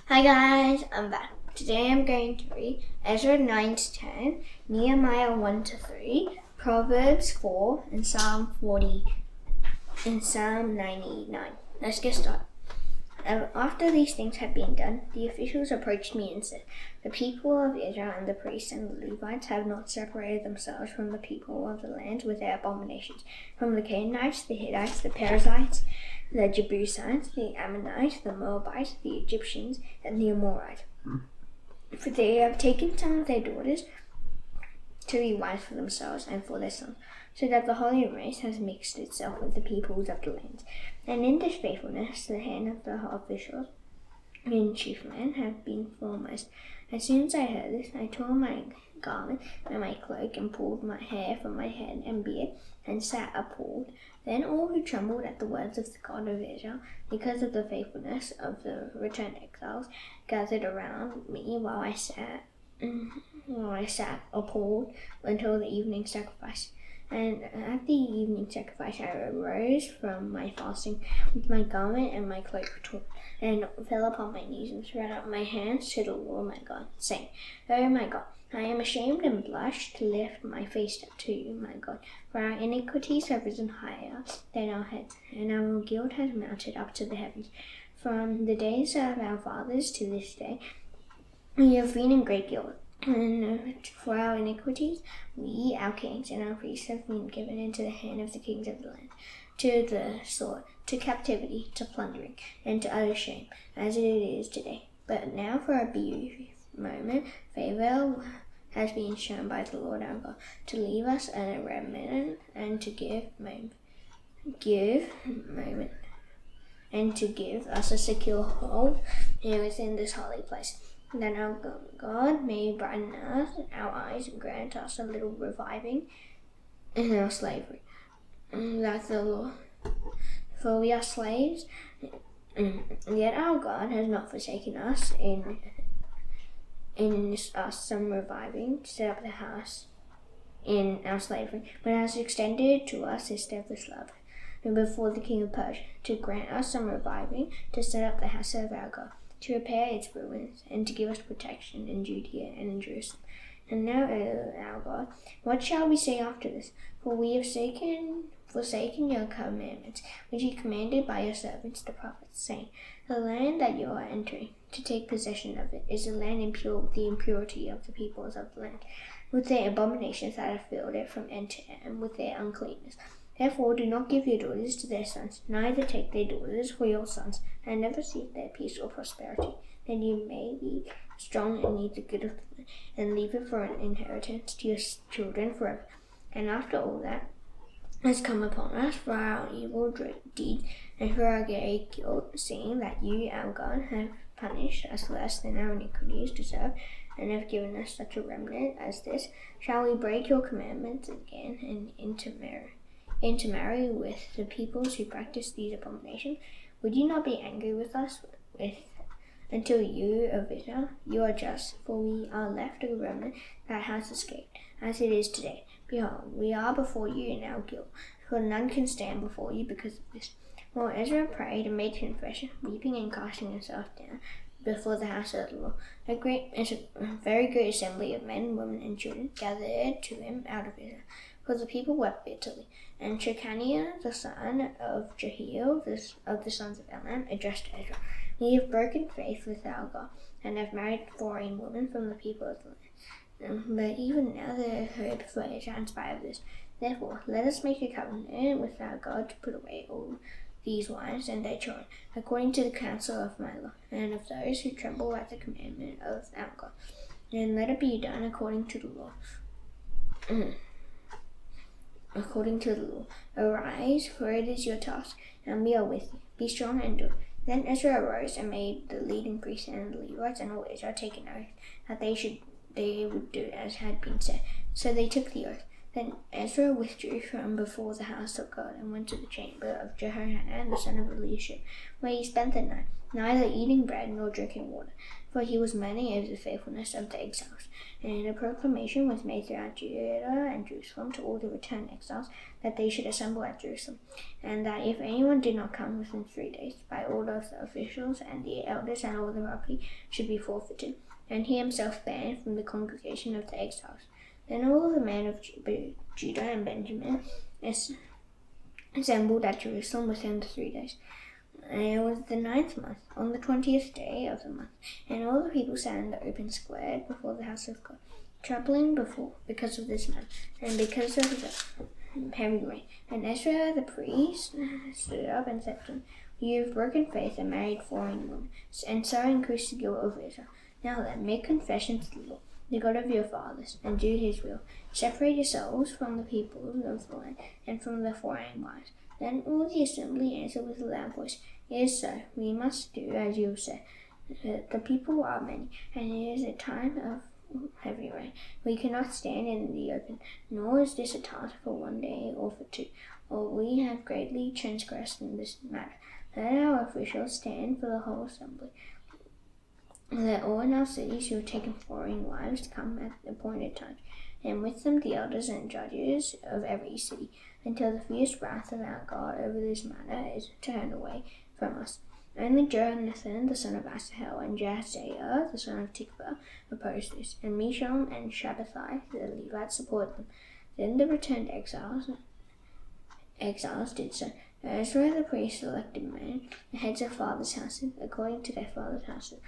Hi guys, I'm back. Today I'm going to read Ezra 9 to 10, Nehemiah 1 to 3, Proverbs 4, and Psalm 40 and Psalm 99. Let's get started. After these things had been done, the officials approached me and said, "The people of Israel and the priests and the Levites have not separated themselves from the people of the land with their abominations, from the Canaanites, the Hittites, the Perizzites, the Jebusites, the Ammonites, the Moabites, the Egyptians, and the Amorites. For they have taken some of their daughters to be wives for themselves and for their sons, so that the holy race has mixed itself with the peoples of the land. And in this faithfulness, the hand of the officials and chief men have been foremost. As soon as I heard this, I tore my garment and my cloak and pulled my hair from my head and beard and sat appalled. Then all who trembled at the words of the God of Israel, because of the faithfulness of the returned exiles, gathered around me while I sat appalled until the evening sacrifice. And at the evening sacrifice I arose from my fasting with my garment and my cloak torn, and fell upon my knees and spread out my hands to the Lord my God, saying, "Oh my God, I am ashamed and blush to lift my face up to you, my God, for our iniquities have risen higher than our heads, and our guilt has mounted up to the heavens. From the days of our fathers to this day, we have been in great guilt. And for our iniquities, we, our kings, and our priests have been given into the hand of the kings of the land, to the sword, to captivity, to plundering, and to utter shame, as it is today. But now for a brief moment, favor has been shown by the Lord our God, to leave us a remnant, and to give us a secure hold within this holy place. Then our God may brighten our eyes and grant us a little reviving in our slavery. That's the Lord. For we are slaves, yet our God has not forsaken us in us some reviving to set up the house in our slavery, but has extended to us his steadfast love. And before the king of Persia, to grant us some reviving to set up the house of our God, to repair its ruins, and to give us protection in Judea and in Jerusalem. And now, O our God, what shall we say after this? For we have forsaken your commandments, which you commanded by your servants the prophets, saying, "The land that you are entering, to take possession of it, is a land impure with the impurity of the peoples of the land, with their abominations that have filled it from end to end, with their uncleanness. Therefore do not give your daughters to their sons, neither take their daughters for your sons, and never seek their peace or prosperity, that you may be strong and eat the good of the land, and leave it for an inheritance to your children forever." And after all that has come upon us for our evil deed and for our great guilt, seeing that you, our God, have punished us less than our iniquities deserve, and have given us such a remnant as this, shall we break your commandments again and intermarry with the peoples who practice these abominations? Would you not be angry with us until you, O Israel? You are just, for we are left a remnant that has escaped, as it is today. Behold, we are before you in our guilt, for none can stand before you because of this. While Ezra prayed and made confession, weeping and casting himself down before the house of the Lord, a very great assembly of men, women, and children gathered to him out of Israel, for the people wept bitterly. And Shechaniah, the son of Jehiel, of the sons of Elam, addressed Ezra, "We have broken faith with our God, and have married foreign women from the people of the land. But even now they have heard before Ezra in spite of this. Therefore, let us make a covenant with our God to put away all these wives and their children, according to the counsel of my law, and of those who tremble at the commandment of our God. And let it be done according to the law. According to the law. Arise, for it is your task, and we are with you. Be strong and do it." Then Ezra arose and made the leading priests and the Levites and all Israel take an oath that they would do as had been said. So they took the oath. Then Ezra withdrew from before the house of God and went to the chamber of Jehohanan the son of Eliashib, where he spent the night, neither eating bread nor drinking water, for he was mourning over the faithfulness of the exiles. And a proclamation was made throughout Judah and Jerusalem to all the returned exiles that they should assemble at Jerusalem, and that if anyone did not come within 3 days, by order of the officials and the elders and all the property should be forfeited, and he himself banned from the congregation of the exiles. Then all the men of Judah and Benjamin assembled at Jerusalem within the 3 days. And it was the 9th month, on the 20th day of the month, and all the people sat in the open square before the house of God, trembling because of this man, and because of the heavy rain. And Ezra the priest stood up and said to him, "You have broken faith and married foreign women, and so increased the guilt of Israel. Now then, make confession to the Lord, the God of your fathers, and do his will. Separate yourselves from the people of the land and from the foreign wives." Then all the assembly answered with a loud voice, "It is so. We must do as you have said. The people are many, and it is a time of heavy rain. We cannot stand in the open, nor is this a task for 1 day or for 2, or we have greatly transgressed in this matter. Let our officials stand for the whole assembly. Let all in our cities who have taken foreign wives come at appointed times, and with them the elders and judges of every city, until the fierce wrath of our God over this matter is turned away from us." Only Jonathan the son of Asahel and Jahaziah the son of Tikvah opposed this, and Meshullam and Shabbathai the Levites supported them. Then the returned exiles did so. Ezra the priest selected men, the heads of fathers' houses, according to their fathers' houses,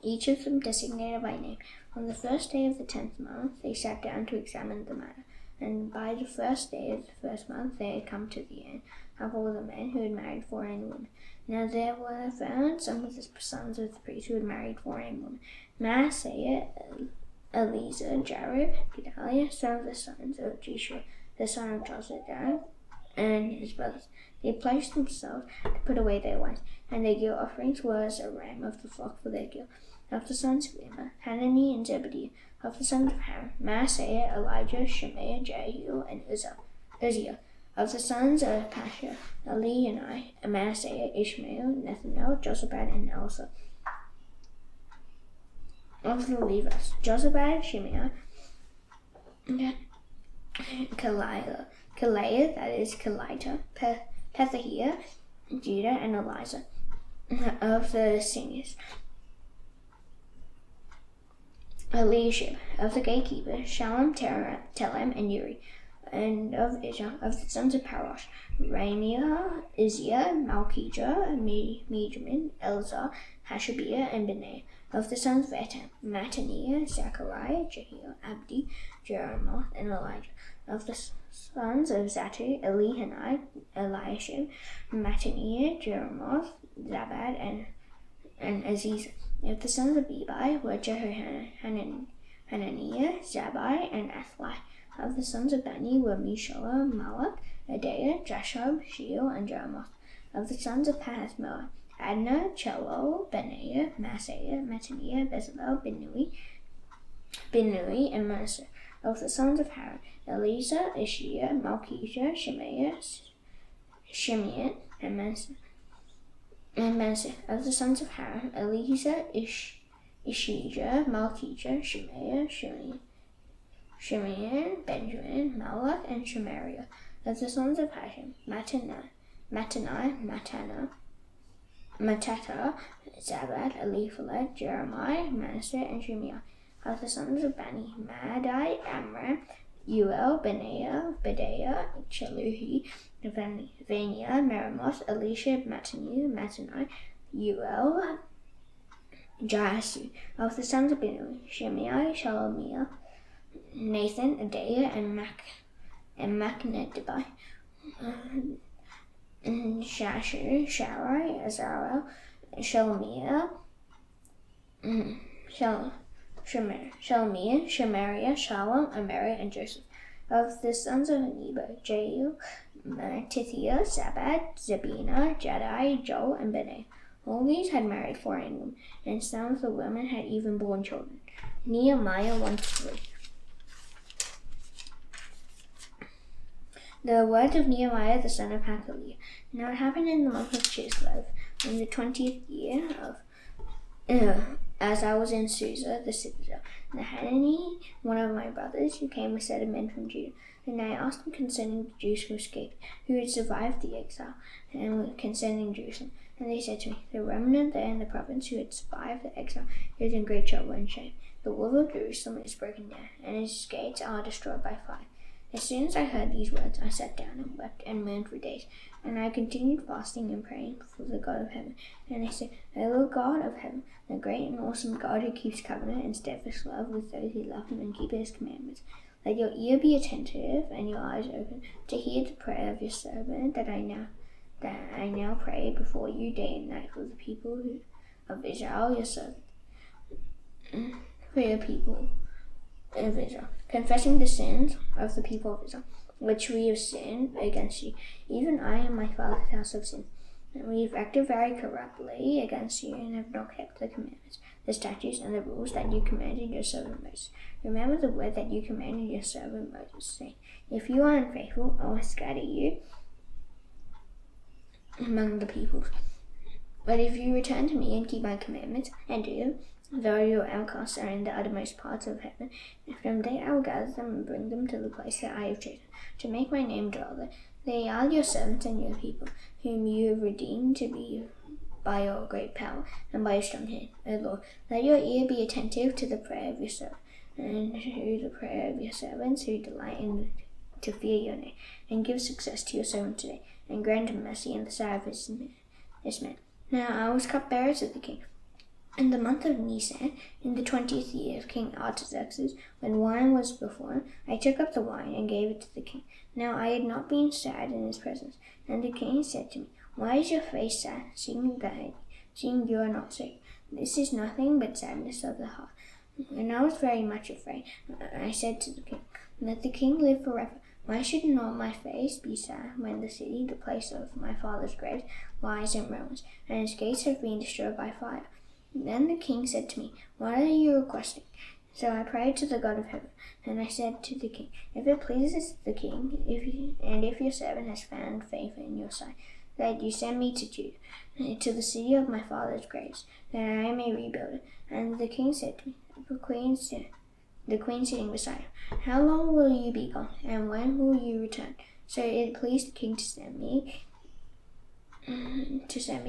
each of them designated by name. On the first day of the 10th month they sat down to examine the matter, and by the first day of the first month they had come to the end of all the men who had married foreign women. Now there were found some of the sons of the priests who had married foreign women: Maaseiah, Eleazar, Jarib, Gedaliah, some of the sons of Jeshua, the son of Jozadak, and his brothers. They pledged themselves to put away their wives, and their guilt offerings was a ram of the flock for their guilt. Of the sons of Immer, Hanani and Zebediah. Of the sons of Haram, Maaseiah, Elijah, Shemaiah, Jehiel, and Uzziah. Of the sons of Pasha, Elianai, Maaseiah, Ishmael, Nethanel, Jozabad, and Elsa. Of the Levites, Jozabad, Shimei, Kaliah, that is Kelita, Pethahiah, Judah, and Eliza. Of the singers, Eliashib. Of the gatekeepers, Shalom, Telem, and Uri. And of Israel, of the sons of Parosh, Ramiah, Izziah, Malchijah, Mijamin, Elzar, Hashabiah, and Benaiah. Of the sons of Etam, Mattaniah, Zechariah, Jehiel, Abdi, Jeremoth, and Elijah. Of the sons of Zatu, Elihanai, Eliashib, Mattaniah, Jeremoth, Zabad, and Aziz. Of the sons of Bebai were Jehohanan, Hananiah, Zabai, and Athli. Of the sons of Bani were Mishalah, Malak, Adaiah, Jashub, Sheol, and Jeremoth. Of the sons of Pahath-Moab, Adnah, Chelol, Benaiah, Maaseiah, Mattaniah, Bezalel, Binnui, and Manasseh. Of the sons of Haran, Eleazar, Ishiah, Malchijah, Shemaiah, Shimeon, and Manasseh. Of the sons of Haran, Eleazar, Ishijah, Malchijah, Shemaiah, Shimeon, Benjamin, Malach, and Shemariah. Of the sons of Hashem, Mattaniah, Mattatah, Zabad, Eliphalet, Jeremiah, Manasseh, and Shimei. Of the sons of Bani, Madai, Amram, Uel, Benaiah, Bedaiah, Cheluhi, Vania, Meremoth, Elisha, Mattanai, Uel, Jahasu. Of the sons of Binnui, Shimei, Shalomiyah, Nathan, Adaiah, and Machnedibai, Shashur, Sharai, Azarel, Shelmiah, Shemariah, Shalom, Amari, and Joseph. Of the sons of Nebo, Jael, Mattithiah, Zabad, Zebina, Jadai, Joel, and Benai. All these had married foreign women, and some of the women had even borne children. Nehemiah 1-3. The words of Nehemiah the son of Hakaliah. Now it happened in the month of Chislev, in the 20th year of as I was in Susa, the citadel, and Hanani, one of my brothers, who came with a set of men from Judah. And I asked them concerning the Jews who escaped, who had survived the exile, and concerning Jerusalem. And they said to me, the remnant there in the province who had survived the exile is in great trouble and shame. The wall of Jerusalem is broken down, and its gates are destroyed by fire. As soon as I heard these words, I sat down and wept and mourned for days. And I continued fasting and praying before the God of heaven. And I said, O Lord God of heaven, the great and awesome God who keeps covenant and steadfast love with those who love him and keep his commandments, let your ear be attentive and your eyes open to hear the prayer of your servant that I now pray before you day and night for the people of Israel, your servant, for your people of Israel, confessing the sins of the people of Israel, which we have sinned against you. Even I and my father's house have sinned. And we have acted very corruptly against you and have not kept the commandments, the statutes, and the rules that you commanded your servant Moses. Remember the word that you commanded your servant Moses, saying, if you are unfaithful, I will scatter you among the peoples. But if you return to me and keep my commandments and do them, though your outcasts are in the uttermost parts of heaven, from there I will gather them and bring them to the place that I have chosen, to make my name dwell there. They are your servants and your people, whom you have redeemed to be by your great power and by your strong hand. O Lord, let your ear be attentive to the prayer of your servant, and to the prayer of your servants who delight in to fear your name, and give success to your servant today, and grant him mercy in the sight of this man. Now I was cupbearer to the king. In the month of Nisan, in the 20th year of King Artaxerxes, when wine was before him, I took up the wine and gave it to the king. Now I had not been sad in his presence. And the king said to me, why is your face sad, seeing you are not sick? This is nothing but sadness of the heart. And I was very much afraid. I said to the king, let the king live forever. Why should not my face be sad when the city, the place of my father's grave, lies in ruins, and its gates have been destroyed by fire? Then the king said to me, what are you requesting? So I prayed to the God of heaven, and I said to the king, if it pleases the king, if your servant has found favor in your sight, that you send me to Judah, to the city of my father's graves, that I may rebuild it. And the king said to me, the queen sitting beside him, how long will you be gone, and when will you return? So it pleased the king to send me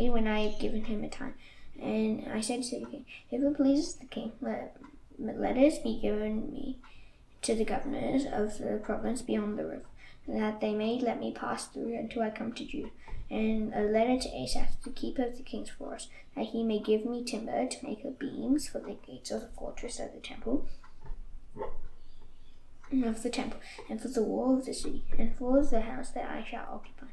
when I had given him a time. And I said to the king, if it pleases the king, let letters be given me to the governors of the province beyond the river, that they may let me pass through until I come to Judah. And a letter to Asaph, the keeper of the king's forest, that he may give me timber to make beams for the gates of the fortress of the temple, and for the wall of the city, and for the house that I shall occupy.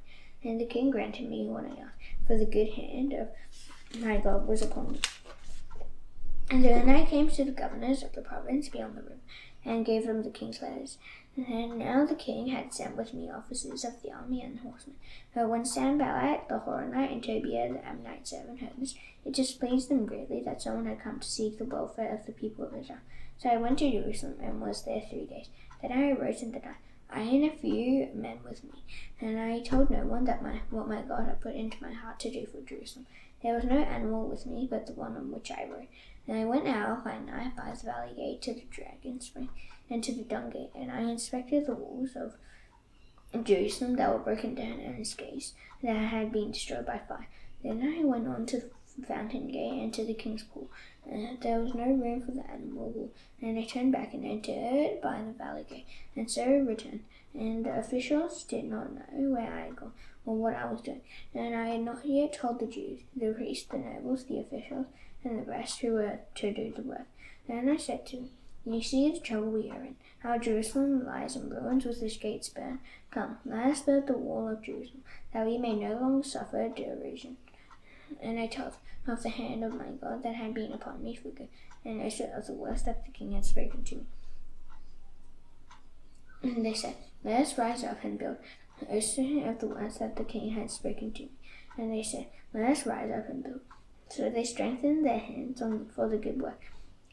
And the king granted me what I asked, for the good hand of my God was upon me. And then I came to the governors of the province beyond the river, and gave them the king's letters. And now the king had sent with me officers of the army and horsemen. But when Sanballat the Horonite and Tobiah the Ammonite servant heard this, it displeased them greatly that someone had come to seek the welfare of the people of Israel. So I went to Jerusalem and was there 3 days. Then I arose in the night, I and a few men with me, and I told no one what my God had put into my heart to do for Jerusalem. There was no animal with me but the one on which I rode. And I went out by night by the valley gate to the dragon spring and to the dung gate, and I inspected the walls of Jerusalem that were broken down and its gates that had been destroyed by fire. Then I went on to the fountain gate and to the king's pool, and there was no room for the animal wool. And I turned back and entered by the valley gate, and so returned. And the officials did not know where I had gone or what I was doing. And I had not yet told the Jews, the priests, the nobles, the officials, and the rest who were to do the work. Then I said to them, you see the trouble we are in, how Jerusalem lies in ruins with its gates burned. Come, let us build the wall of Jerusalem, that we may no longer suffer derision. And I told them of the hand of my God that had been upon me for good, and also of the words that the king had spoken to me. And they said, let us rise up and build. Also of the words that the king had spoken to me. And they said, let us rise up and build. So they strengthened their hands for the good work.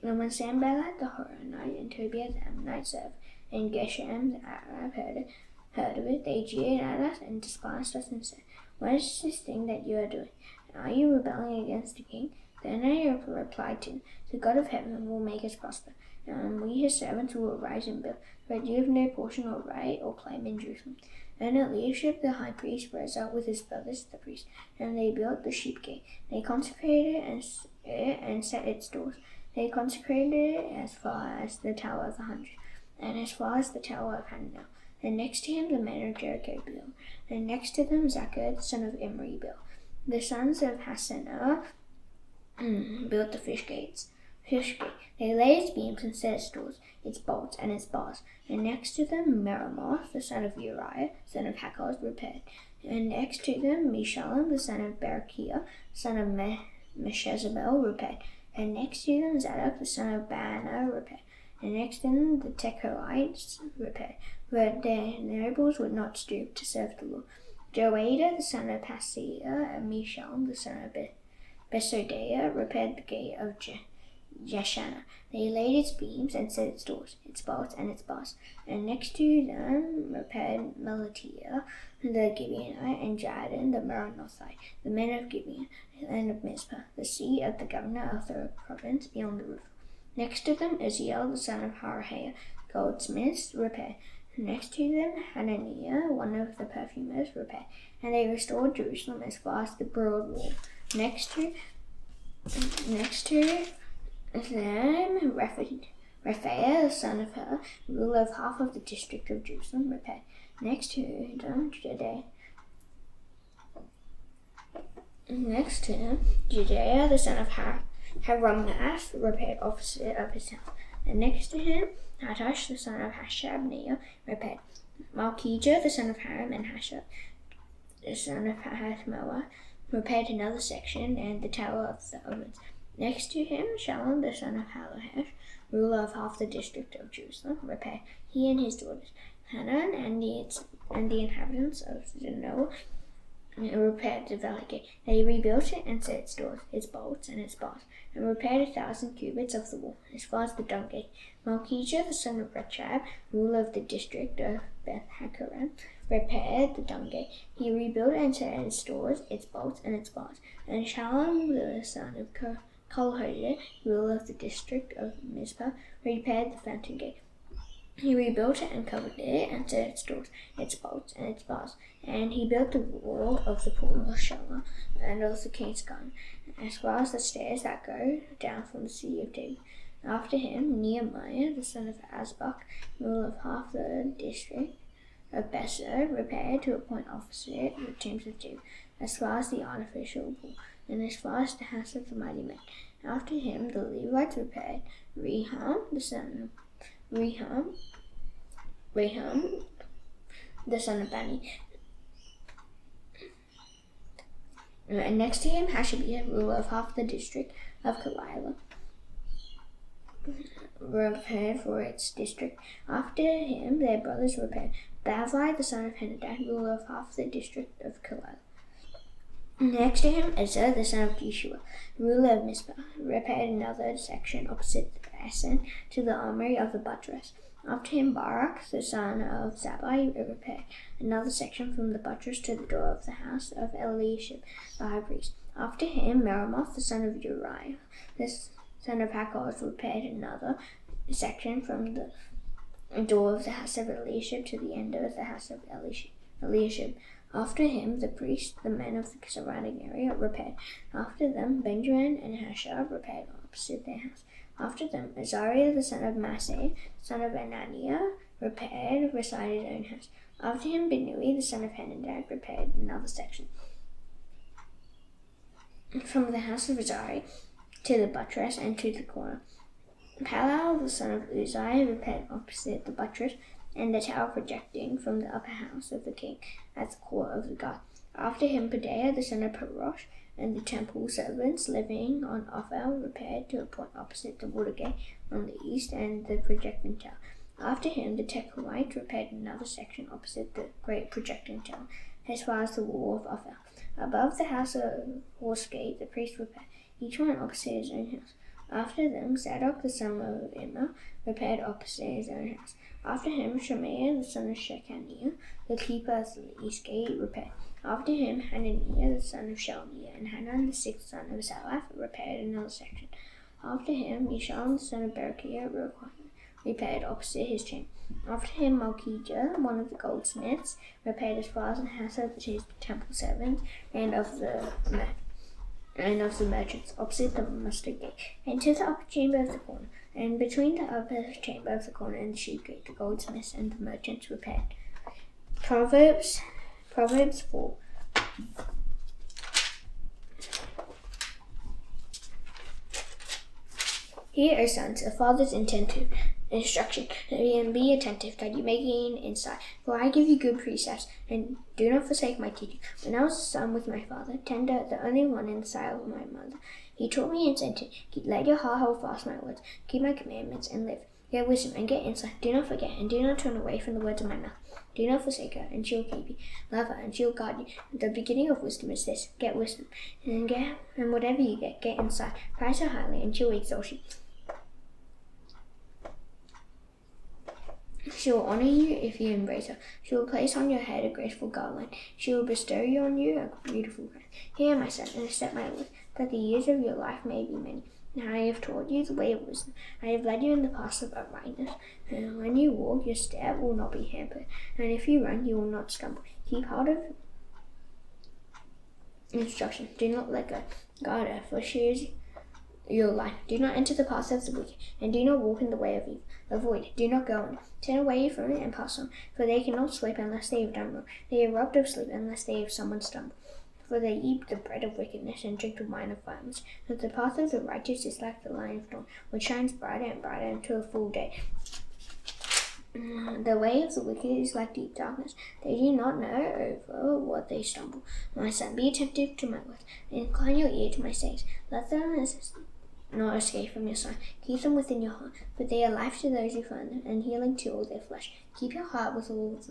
And when Sanballat the Horonite and Tobiah the Ammonite servant and Geshem the Arab heard of it, they jeered at us and despised us and said, "What is this thing that you are doing? Are you rebelling against the king?" Then I replied to them, "The God of heaven will make us prosper, and we his servants will arise and build, but you have no portion or right or claim in Jerusalem." And at leadership the high priest rose up with his brothers the priests, and they built the sheep gate. They consecrated it and set its doors. They consecrated it as far as the Tower of the 100, and as far as the Tower of Hananel. And next to him the men of Jericho built, and next to them Zachar the son of Imri built. The sons of Hassenaah built the fish gate. They laid its beams and set its doors, its bolts, and its bars. And next to them Meremoth, the son of Uriah, son of Hakkoz, repaired. And next to them Meshullam, the son of Berechiah, son of Meshezabel, repaired. And next to them Zadok, the son of Baana, repaired. And next to them the Tekoites repaired. But their nobles would not stoop to serve the Lord. Joada, the son of Paseah, and Meshullam, the son of Besodeiah, repaired the gate of Jeshanah. They laid its beams and set its doors, its bolts, and its bars. And next to them repaired Melatiah, the Gibeonite, and Jadon, the Meronothite, the men of Gibeon, and of Mizpah, the seat of the governor of the province beyond the river. Next to them Uzziel, the son of Harhaiah, goldsmiths, repaired. Next to them Hananiah, one of the perfumers, repaired. And they restored Jerusalem as far as the broad wall. Next to them Raphael, the son of Hur, ruler of half of the district of Jerusalem, repaired. Next to them Judea, the son of Haramath, repaired opposite of his house. And next to him Hattush, the son of Hashabneiah, repaired. Malchijah, the son of Haram, and Hashab, the son of Pahath-Moab, repaired another section and the Tower of the Ovens. Next to him Shallum, the son of Halohesh, ruler of half the district of Jerusalem, repaired, he and his daughters. Hanan and the inhabitants of Zanoah repaired the valley gate. They rebuilt it and set its doors, its bolts, and its bars, and repaired 1,000 cubits of the wall, as far as the dung gate. Malchijah, the son of Rechab, ruler of the district of Beth-Hakerem, repaired the dung gate. He rebuilt and set its doors, its bolts, and its bars. And Shallum, the son of Kolhodah, ruler of the district of Mizpah, repaired the fountain gate. He rebuilt it and covered it and set its doors, its bolts, and its bars. And he built the wall of the pool of Shiloh and of the king's garden, as far as the stairs that go down from the city of David. After him Nehemiah, the son of Azbuk, ruler of half the district of Besser, repaired to a point opposite the tombs of David, as far as the artificial pool, and as far as the house of the mighty men. After him the Levites repaired Rehum, the son of Bani. And next to him Hashabiah, ruler of half the district of Keilah, repaired for its district. After him their brothers repaired Bavai, the son of Henadad, ruler of half the district of Keilah. Next to him Ezra, the son of Yeshua, ruler of Mizpah, repaired another section opposite Essen to the armory of the buttress. After him Barak, the son of Zabbai, repaired another section from the buttress to the door of the house of Eliashib, the high priest. After him Meremoth, the son of Uriah, the son of Hakkoz, repaired another section from the door of the house of Eliashib to the end of the house of Eliashib. After him the priests, the men of the surrounding area, repaired. After them Benjamin and Hashab repaired opposite their house. After them Azariah, the son of Maaseh, son of Ananiah, repaired beside his own house. After him Binui, the son of Henadad, repaired another section from the house of Azariah to the buttress and to the corner. Palal, the son of Uzziah, repaired opposite the buttress and the tower projecting from the upper house of the king at the court of the guard. After him Pedaiah, the son of Parosh, and the temple servants living on Ophel repaired to a point opposite the water gate on the east and the projecting tower. After him the Tekoites repaired another section opposite the great projecting tower, as far as the wall of Ophel. Above the house of Horse Gate the priests repaired, each one opposite his own house. After them, Zadok the son of Immer repaired opposite his own house. After him, Shemaiah the son of Shechaniah, the keeper of the east gate, repaired. After him, Hananiah the son of Shelmiah and Hanan the sixth son of Salaph repaired another section. After him, Meshullam the son of Berechiah repaired opposite his chamber. After him, Malchijah, one of the goldsmiths, repaired as far as the house of the temple servants and of the merchants opposite the mustard gate, and to the upper chamber of the corner, and between the upper chamber of the corner and the sheep gate, the goldsmiths and the merchants repaired. Proverbs 4. Hear, O sons, a father's instruction, and be attentive that you may gain insight. For I give you good precepts, and do not forsake my teaching. When I was a son with my father, tender, the only one in the side of my mother, he taught me and said to me, let your heart hold fast my words, keep my commandments, and live. Get wisdom and get insight. Do not forget, and do not turn away from the words of my mouth. Do not forsake her, and she will keep you. Love her, and she will guard you. The beginning of wisdom is this: get wisdom, and whatever you get insight. Prize her highly, and she will exalt you. She will honor you if you embrace her. She will place on your head a graceful garland. She will bestow on you a beautiful crown. Hear, my son, and accept my word, that the years of your life may be many. Now I have taught you the way of wisdom. I have led you in the paths of uprightness. And when you walk, your step will not be hampered. And if you run, you will not stumble. Keep hold of instruction. Do not let go. Guard her, for she is your life. Do not enter the paths of the wicked, and do not walk in the way of evil. Avoid it. Do not go on it. Turn away from it and pass on. For they cannot sleep unless they have done wrong. They are robbed of sleep unless they have someone stumble. For they eat the bread of wickedness and drink the wine of violence. But the path of the righteous is like the light of dawn, which shines brighter and brighter until a full day. The way of the wicked is like deep darkness. They do not know over what they stumble. My son, be attentive to my words, and incline your ear to my sayings. Let them not escape from your sight. Keep them within your heart, for they are life to those who find them, and healing to all their flesh. Keep your heart with all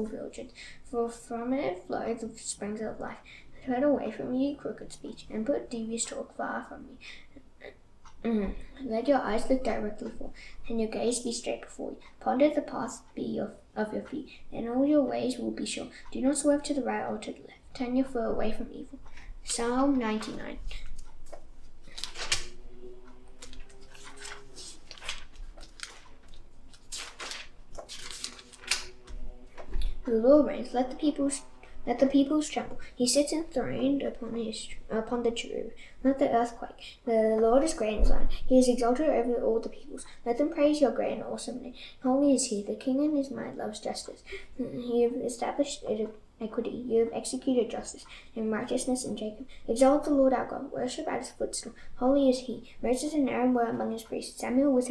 diligence, for from it flow the springs of life. Turn away from you crooked speech, and put devious talk far from you. Let your eyes look directly forward, and your gaze be straight before you. Ponder the path of your feet, and all your ways will be sure. Do not swerve to the right or to the left. Turn your foot away from evil. Psalm 99. The Lord reigns. Let the peoples tremble. He sits enthroned upon the cherub. Let the earth quake. The Lord is great in Zion. He is exalted over all the peoples. Let them praise your great and awesome name. Holy is he. The King in his might loves justice. You have established equity. You have executed justice and righteousness in Jacob. Exalt the Lord our God. Worship at his footstool. Holy is he. Moses and Aaron were among his priests. Samuel was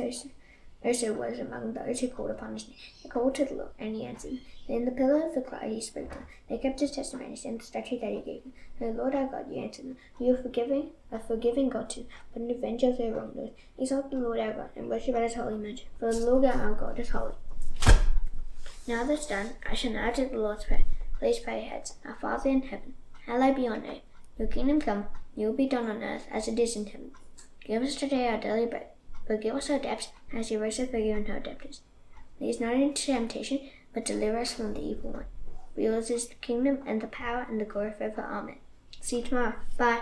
was among those who called upon his name. They called to the Lord, and he answered. Then the pillar of the cloud he spoke to them. They kept his testimonies and the statute that he gave them. O Lord our God, you answered them. You are a forgiving God too, but an avenger of their wrongdoers. Exalt the Lord our God, and worship at his holy mountain, for the Lord our God is holy. Now that's done, I shall now do the Lord's Prayer. Please bow your heads. Our Father in heaven, hallowed be your name. Your kingdom come, your will be done on earth as it is in heaven. Give us today our daily bread. Forgive us our debts, as you also forgive our debtors. Lead us not into temptation, but deliver us from the evil one. For yours is the kingdom, and the power, and the glory forever. Amen. See you tomorrow. Bye.